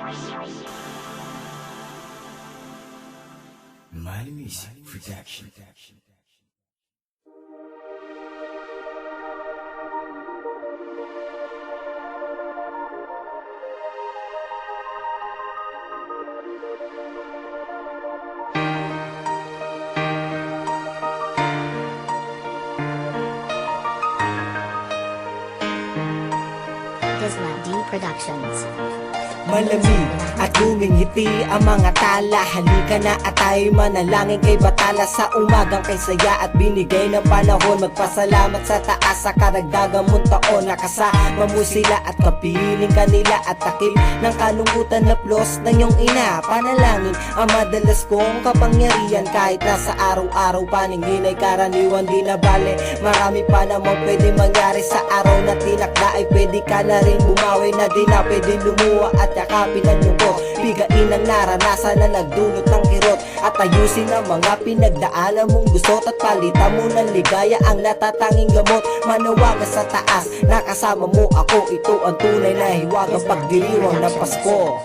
Mali Music Production. Gisla D Productions. Malamig at lumingiti ang mga tala. Halika na at tayo'y manalangin kay Batala sa umagang kay saya at binigay ng panahon. Magpasalamat sa taas sa karagdagang mong taon. Nakasama mo sila at kapiling kanila at takil ng kalungkutan na plos ng iyong ina. Panalangin ang madalas kong kapangyarihan kahit nasa araw-araw paningin ay karaniwan di na bale. Marami pa namang pwede mangyari sa araw na tinakda ay pwede ka na rin bumawi na di na pwede lumuha at yakapin ang lungkot. Bigain ang naranasan na nagdulot ng kirot at ayusin ang mga pinagdaanan mong gusot at palitan mo ng ligaya ang natatanging gamot. Manawagan sa taas, nakasama mo ako. Ito ang tunay na hiwagang pagdiriwang ng Pasko.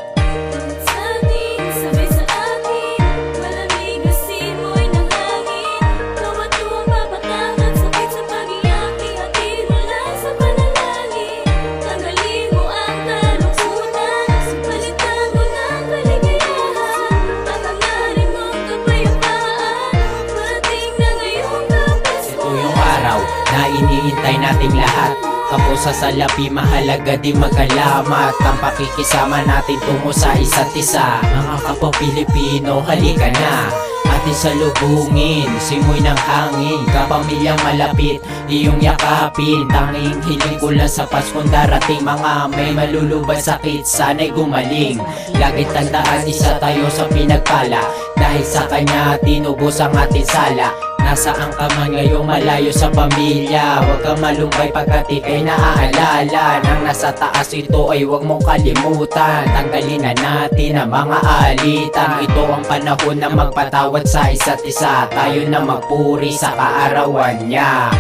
Na iniintay nating lahat. Kapos sa salapi, mahalaga di magkalamat. Ang pakikisama natin tungo sa isa't isa. Mga kapwa Pilipino, halika na atin salubungin, simoy ng hangin. Kapamilyang malapit, iyong yakapin. Tanging hiling ko lang sa Paskong darating. Mga may malulubad sakit, sana'y gumaling. Lagi tandaan, isa tayo sa pinagpala. Dahil sa kanya, tinubos ang ating sala. Nasaan ka man ngayong malayo sa pamilya, huwag kang malumbay pagkat ika'y naaalala. Nang nasa taas ito ay huwag mong kalimutan. Tanggalin na natin ang mga alitan. Ito ang panahon na magpatawad sa isa't isa. Tayo na magpuri sa kaarawan niya.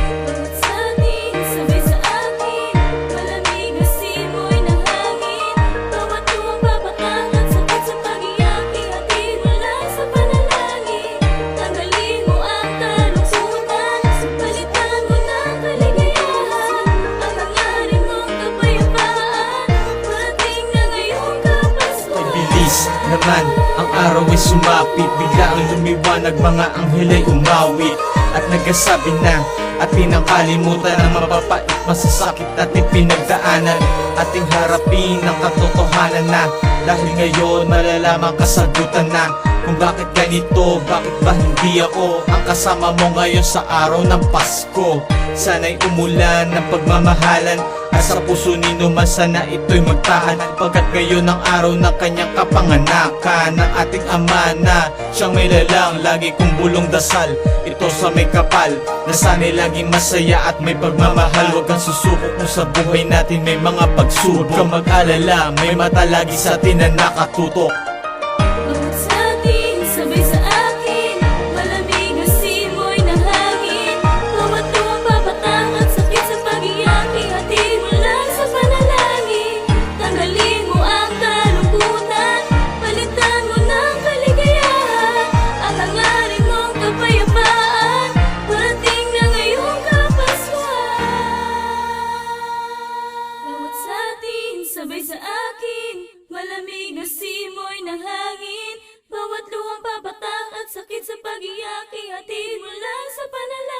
Naman, ang araw ay sumapit. Bigla ang lumiwanag, mga anghel ay umawit. At nagsasabi na atin ang kalimutan ang mapapait, masasakit natin pinagdaanan. Ating harapin ang katotohanan na dahil ngayon malalaman kasagutan na kung bakit ganito, bakit ba hindi ako ang kasama mo ngayon sa araw ng Pasko. Sana'y umulan ng pagmamahalan at sa puso ni Numan sana ito'y magtahan. Pagkat ngayon ang araw ng kanyang kapanganakan. Ng ating ama na siyang may lalang, lagi kong bulong dasal ito sa may kapal na sana'y laging masaya at may pagmamahal. Huwag kang susuko kung sa buhay natin may mga pagsubok. Huwag kang mag-alala, may mata lagi sa atin na nakatutok. Sabay sa akin, malamig na simoy ng hangin. Bawat luhang papatak at sakit sa pag-iyak, ihatid mo lang sa panalangin.